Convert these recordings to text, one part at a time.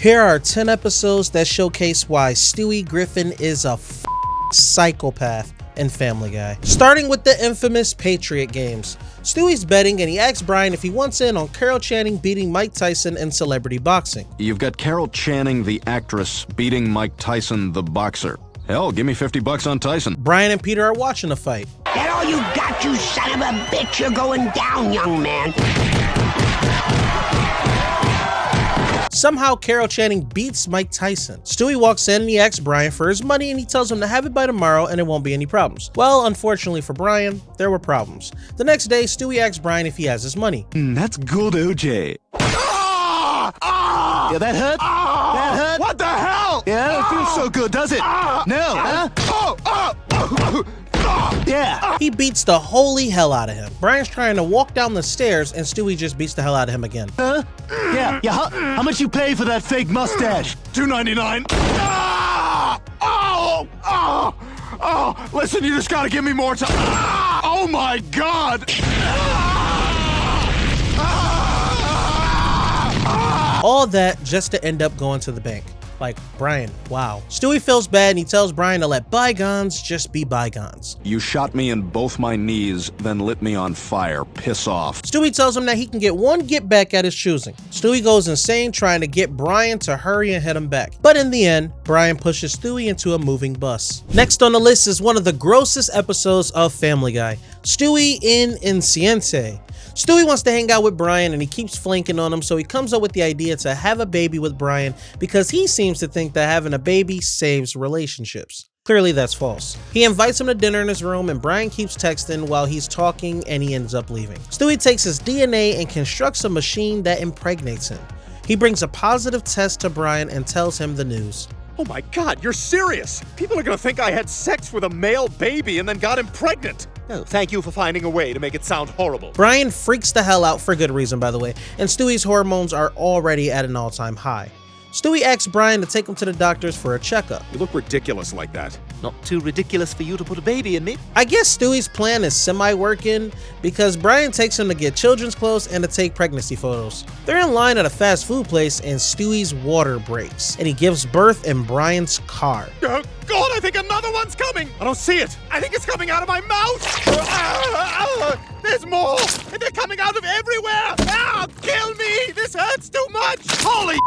Here are 10 episodes that showcase why Stewie Griffin is a psychopath in Family Guy. Starting with the infamous Patriot Games. Stewie's betting and he asks Brian if he wants in on Carol Channing beating Mike Tyson in celebrity boxing. You've got Carol Channing, the actress, beating Mike Tyson, the boxer. Hell, give me $50 on Tyson. Brian and Peter are watching the fight. That all you got, you son of a bitch? You're going down, young man. Somehow, Carol Channing beats Mike Tyson. Stewie walks in and he asks Brian for his money and he tells him to have it by tomorrow and it won't be any problems. Well, unfortunately for Brian, there were problems. The next day, Stewie asks Brian if he has his money. That's good, OJ. Yeah, that hurt? That hurt? What the hell? Yeah, it feels so good, does it? No, huh? Yeah. He beats the holy hell out of him. Brian's trying to walk down the stairs and Stewie just beats the hell out of him again. Huh? Yeah, how much you pay for that fake mustache? $2.99. Oh, listen, you just gotta give me more time. Oh my God. All that just to end up going to the bank. Like, Brian, wow. Stewie feels bad and he tells Brian to let bygones just be bygones. You shot me in both my knees, then lit me on fire. Piss off. Stewie tells him that he can get one get back at his choosing. Stewie goes insane trying to get Brian to hurry and hit him back. But in the end, Brian pushes Stewie into a moving bus. Next on the list is one of the grossest episodes of Family Guy, Stewie in Siente. Stewie wants to hang out with Brian and he keeps flanking on him, so he comes up with the idea to have a baby with Brian because he seems to think that having a baby saves relationships. Clearly that's false. He invites him to dinner in his room and Brian keeps texting while he's talking and he ends up leaving. Stewie takes his DNA and constructs a machine that impregnates him. He brings a positive test to Brian and tells him the news. Oh my God, you're serious! People are gonna think I had sex with a male baby and then got him pregnant! Oh, thank you for finding a way to make it sound horrible. Brian freaks the hell out for good reason, by the way, and Stewie's hormones are already at an all-time high. Stewie asks Brian to take him to the doctors for a checkup. You look ridiculous like that. Not too ridiculous for you to put a baby in me. I guess Stewie's plan is semi-working because Brian takes him to get children's clothes and to take pregnancy photos. They're in line at a fast food place and Stewie's water breaks and he gives birth in Brian's car. Oh God, I think another one's coming! I don't see it! I think it's coming out of my mouth! There's more! And they're coming out of everywhere! Kill me! This hurts too much! Holy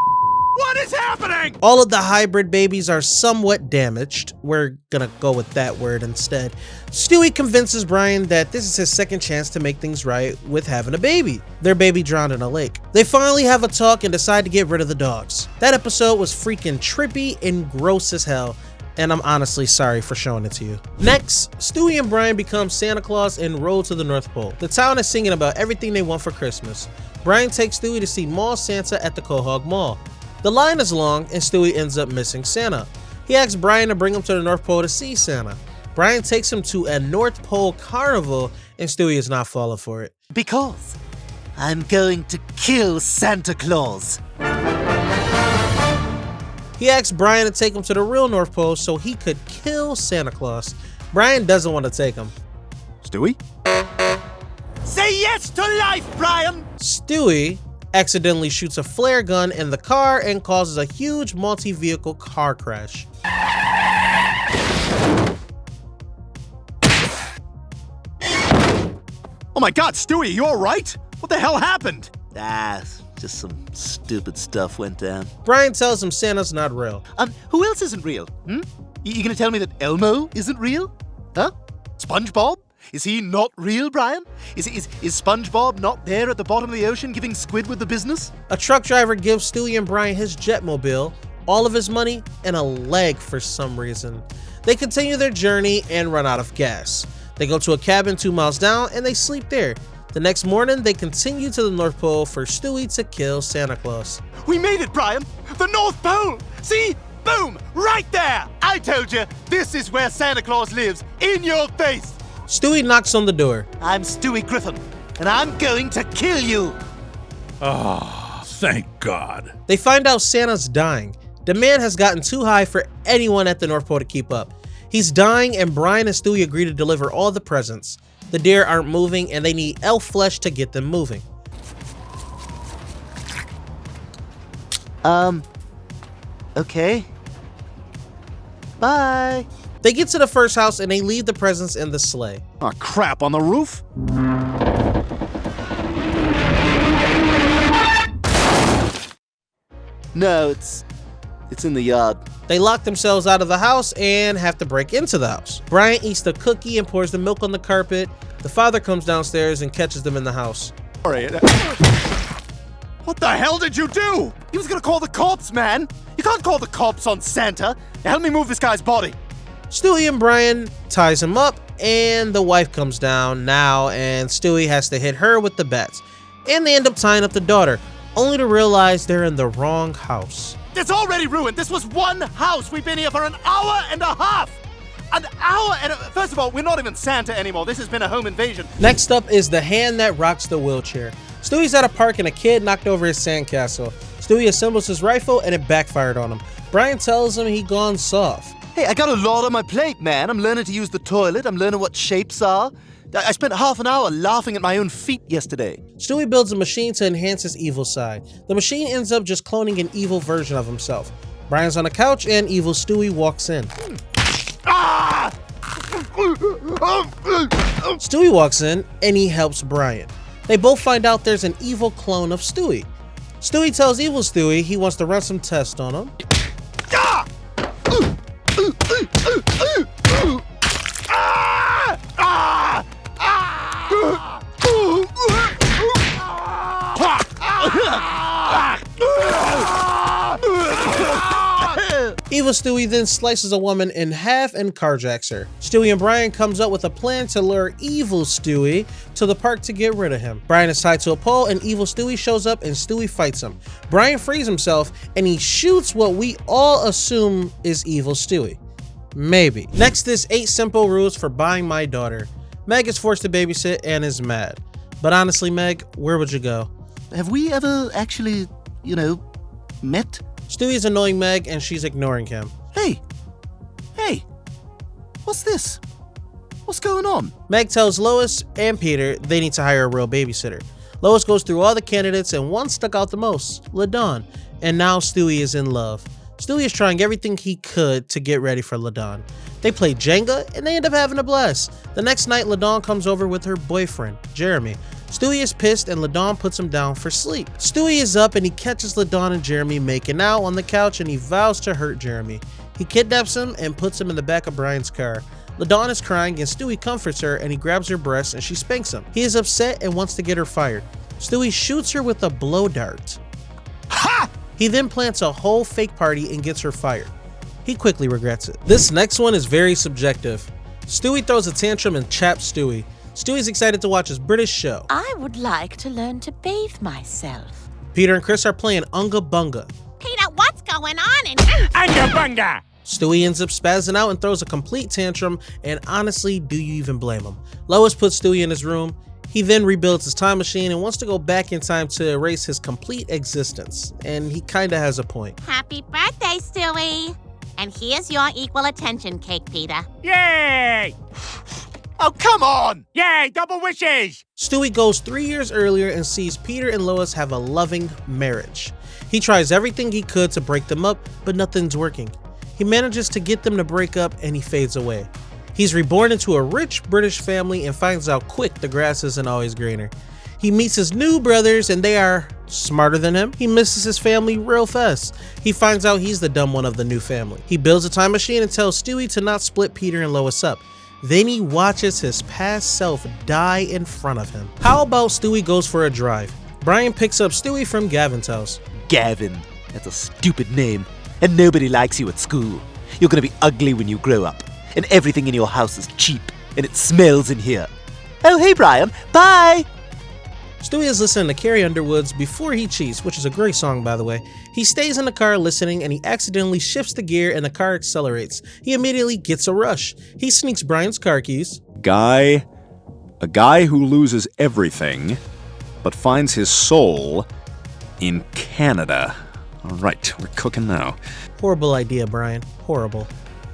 what is happening? All of the hybrid babies are somewhat damaged. We're gonna go with that word instead. Stewie convinces Brian that this is his second chance to make things right with having a baby. Their baby drowned in a lake. They finally have a talk and decide to get rid of the dogs. That episode was freaking trippy and gross as hell, and I'm honestly sorry for showing it to you. Next, Stewie and Brian become Santa Claus and roll to the North Pole. The town is singing about everything they want for Christmas. Brian takes Stewie to see Mall Santa at the Quahog Mall. The line is long and Stewie ends up missing Santa. He asks Brian to bring him to the North Pole to see Santa. Brian takes him to a North Pole carnival and Stewie is not falling for it. Because I'm going to kill Santa Claus. He asks Brian to take him to the real North Pole so he could kill Santa Claus. Brian doesn't want to take him. Stewie? Say yes to life, Brian! Stewie accidentally shoots a flare gun in the car and causes a huge multi-vehicle car crash. Oh my God, Stewie, you alright? What the hell happened? Just some stupid stuff went down. Brian tells him Santa's not real. Who else isn't real? You gonna tell me that Elmo isn't real? Huh? SpongeBob? Is he not real, Brian? Is SpongeBob not there at the bottom of the ocean giving Squidward the business? A truck driver gives Stewie and Brian his jetmobile, all of his money, and a leg for some reason. They continue their journey and run out of gas. They go to a cabin 2 miles down and they sleep there. The next morning, they continue to the North Pole for Stewie to kill Santa Claus. We made it, Brian! The North Pole! See? Boom! Right there! I told you, this is where Santa Claus lives, in your face! Stewie knocks on the door. I'm Stewie Griffin, and I'm going to kill you! Ah, thank God. They find out Santa's dying. The man has gotten too high for anyone at the North Pole to keep up. He's dying and Brian and Stewie agree to deliver all the presents. The deer aren't moving and they need elf flesh to get them moving. Okay. Bye. They get to the first house and they leave the presents in the sleigh. Oh, crap, on the roof? No, it's in the yard. They lock themselves out of the house and have to break into the house. Brian eats the cookie and pours the milk on the carpet. The father comes downstairs and catches them in the house. Sorry. What the hell did you do? He was gonna call the cops, man. You can't call the cops on Santa. Now help me move this guy's body. Stewie and Brian ties him up and the wife comes down now and Stewie has to hit her with the bats. And they end up tying up the daughter, only to realize they're in the wrong house. It's already ruined. This was one house. We've been here for an hour and a half. An hour and first of all, we're not even Santa anymore. This has been a home invasion. Next up is the hand that rocks the wheelchair. Stewie's at a park and a kid knocked over his sandcastle. Stewie assembles his rifle and it backfired on him. Brian tells him he gone soft. Hey, I got a lot on my plate, man. I'm learning to use the toilet. I'm learning what shapes are. I spent half an hour laughing at my own feet yesterday. Stewie builds a machine to enhance his evil side. The machine ends up just cloning an evil version of himself. Brian's on the couch and evil Stewie walks in. Ah! Stewie walks in and he helps Brian. They both find out there's an evil clone of Stewie. Stewie tells evil Stewie he wants to run some tests on him. Ah! Evil Stewie then slices a woman in half and carjacks her. Stewie and Brian comes up with a plan to lure evil Stewie to the park to get rid of him. Brian is tied to a pole and evil Stewie shows up and Stewie fights him. Brian frees himself and he shoots what we all assume is evil Stewie. Maybe. Next is 8 simple rules for buying my daughter. Meg is forced to babysit and is mad. But honestly, Meg, where would you go? Have we ever actually, met? Stewie's annoying Meg and she's ignoring him. Hey, what's this? What's going on? Meg tells Lois and Peter they need to hire a real babysitter. Lois goes through all the candidates and one stuck out the most, LaDawn, and now Stewie is in love. Stewie is trying everything he could to get ready for LaDawn. They play Jenga and they end up having a blast. The next night, LaDawn comes over with her boyfriend, Jeremy. Stewie is pissed and LaDawn puts him down for sleep. Stewie is up and he catches LaDawn and Jeremy making out on the couch and he vows to hurt Jeremy. He kidnaps him and puts him in the back of Brian's car. LaDawn is crying and Stewie comforts her and he grabs her breast and she spanks him. He is upset and wants to get her fired. Stewie shoots her with a blow dart. Ha! He then plants a whole fake party and gets her fired. He quickly regrets it. This next one is very subjective. Stewie throws a tantrum and chaps Stewie. Stewie's excited to watch his British show. I would like to learn to bathe myself. Peter and Chris are playing Unga Bunga. Peter, what's going on in Unga bunga! Stewie ends up spazzing out and throws a complete tantrum, and honestly, do you even blame him? Lois puts Stewie in his room. He then rebuilds his time machine and wants to go back in time to erase his complete existence. And he kinda has a point. Happy birthday, Stewie! And here's your equal attention cake, Peter. Yay! Oh, come on! Yay, double wishes! Stewie goes 3 years earlier and sees Peter and Lois have a loving marriage. He tries everything he could to break them up, but nothing's working. He manages to get them to break up and he fades away. He's reborn into a rich British family and finds out quick the grass isn't always greener. He meets his new brothers and they are smarter than him. He misses his family real fast. He finds out he's the dumb one of the new family. He builds a time machine and tells Stewie to not split Peter and Lois up. Then he watches his past self die in front of him. How about Stewie goes for a drive? Brian picks up Stewie from Gavin's house. Gavin. That's a stupid name. And nobody likes you at school. You're gonna be ugly when you grow up. And everything in your house is cheap. And it smells in here. Oh, hey, Brian. Bye! Stewie is listening to Carrie Underwood's Before He Cheats, which is a great song, by the way. He stays in the car listening and he accidentally shifts the gear and the car accelerates. He immediately gets a rush. He sneaks Brian's car keys. A guy who loses everything, but finds his soul in Canada. All right, we're cooking now. Horrible idea, Brian. Horrible.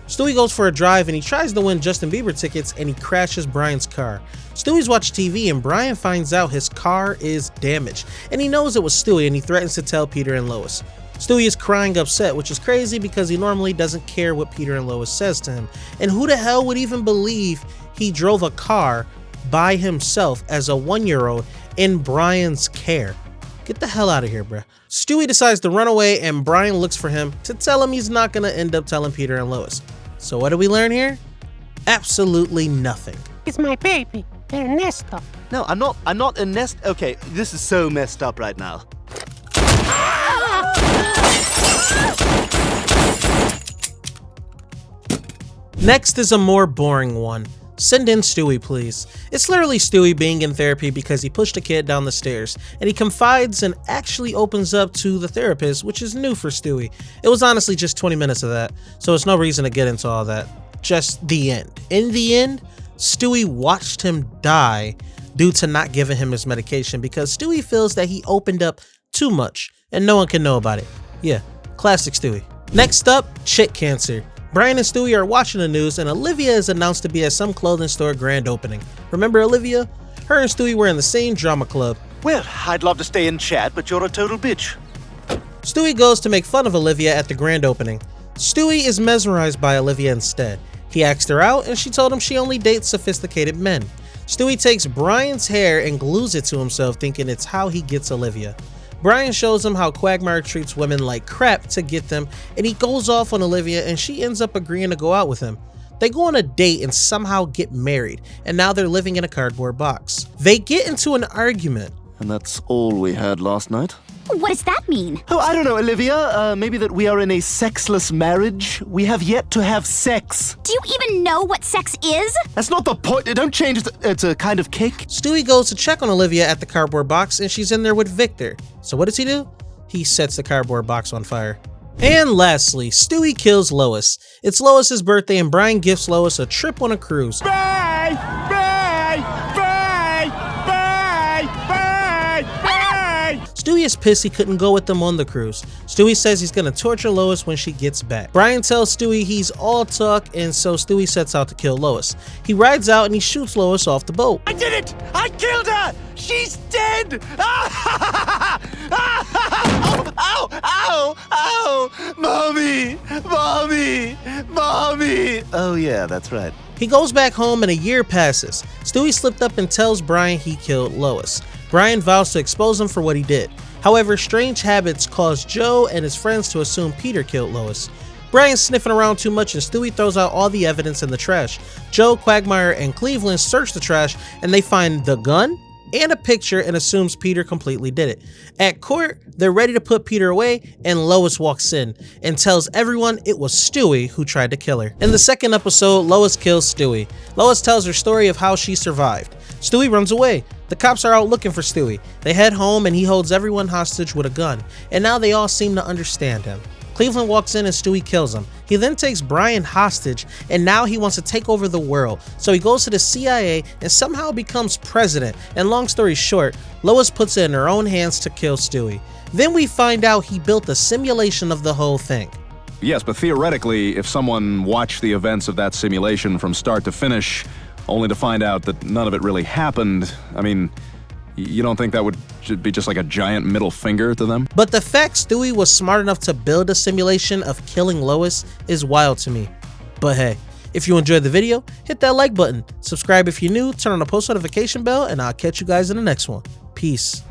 Stewie goes for a drive and he tries to win Justin Bieber tickets and he crashes Brian's car. Stewie's watching TV and Brian finds out his car is damaged and he knows it was Stewie and he threatens to tell Peter and Lois. Stewie is crying upset, which is crazy because he normally doesn't care what Peter and Lois says to him. And who the hell would even believe he drove a car by himself as a 1-year-old in Brian's care? Get the hell out of here, bruh. Stewie decides to run away and Brian looks for him to tell him he's not gonna end up telling Peter and Lois. So what do we learn here? Absolutely nothing. It's my baby, Ernesto. No, I'm not Ernesto. Okay, this is so messed up right now. Next is a more boring one. Send in Stewie, please. It's literally Stewie being in therapy because he pushed a kid down the stairs, and he confides and actually opens up to the therapist, which is new for Stewie. It was honestly just 20 minutes of that, so it's no reason to get into all that. Just the end. In the end, Stewie watched him die due to not giving him his medication because Stewie feels that he opened up too much and no one can know about it. Yeah, classic Stewie. Next up, chick cancer. Brian and Stewie are watching the news and Olivia is announced to be at some clothing store grand opening. Remember Olivia? Her and Stewie were in the same drama club. Well, I'd love to stay and chat, but you're a total bitch. Stewie goes to make fun of Olivia at the grand opening. Stewie is mesmerized by Olivia instead. He asked her out and she told him she only dates sophisticated men. Stewie takes Brian's hair and glues it to himself thinking it's how he gets Olivia. Brian shows him how Quagmire treats women like crap to get them and he goes off on Olivia and she ends up agreeing to go out with him. They go on a date and somehow get married and now they're living in a cardboard box. They get into an argument. And that's all we had last night? What does that mean? Oh, I don't know, Olivia. Maybe that we are in a sexless marriage. We have yet to have sex. Do you even know what sex is? That's not the point. Don't change it. It's a kind of cake. Stewie goes to check on Olivia at the cardboard box and she's in there with Victor. So what does he do? He sets the cardboard box on fire. And lastly, Stewie kills Lois. It's Lois's birthday and Brian gifts Lois a trip on a cruise. Bye! Bye! Bye! Bye! Bye! Bye! Stewie is pissed he couldn't go with them on the cruise. Stewie says he's gonna torture Lois when she gets back. Brian tells Stewie he's all talk and so Stewie sets out to kill Lois. He rides out and he shoots Lois off the boat. I did it! I killed her! She's dead! Ow! Ow! Ow! Mommy! Mommy! Mommy! Oh, yeah, that's right. He goes back home and a year passes. Stewie slipped up and tells Brian he killed Lois. Brian vows to expose him for what he did. However, strange habits cause Joe and his friends to assume Peter killed Lois. Brian's sniffing around too much and Stewie throws out all the evidence in the trash. Joe, Quagmire, and Cleveland search the trash and they find the gun and a picture and assumes Peter completely did it. At court, they're ready to put Peter away and Lois walks in and tells everyone it was Stewie who tried to kill her. In the second episode, Lois kills Stewie. Lois tells her story of how she survived. Stewie runs away. The cops are out looking for Stewie. They head home and he holds everyone hostage with a gun, and now they all seem to understand him. Cleveland walks in and Stewie kills him. He then takes Brian hostage and now he wants to take over the world. So he goes to the CIA and somehow becomes president. And long story short, Lois puts it in her own hands to kill Stewie. Then we find out he built a simulation of the whole thing. Yes, but theoretically, if someone watched the events of that simulation from start to finish, only to find out that none of it really happened, I mean, you don't think that would be just like a giant middle finger to them? But the fact Stewie was smart enough to build a simulation of killing Lois is wild to me. But hey, if you enjoyed the video, hit that like button, subscribe if you're new, turn on the post notification bell, and I'll catch you guys in the next one. Peace.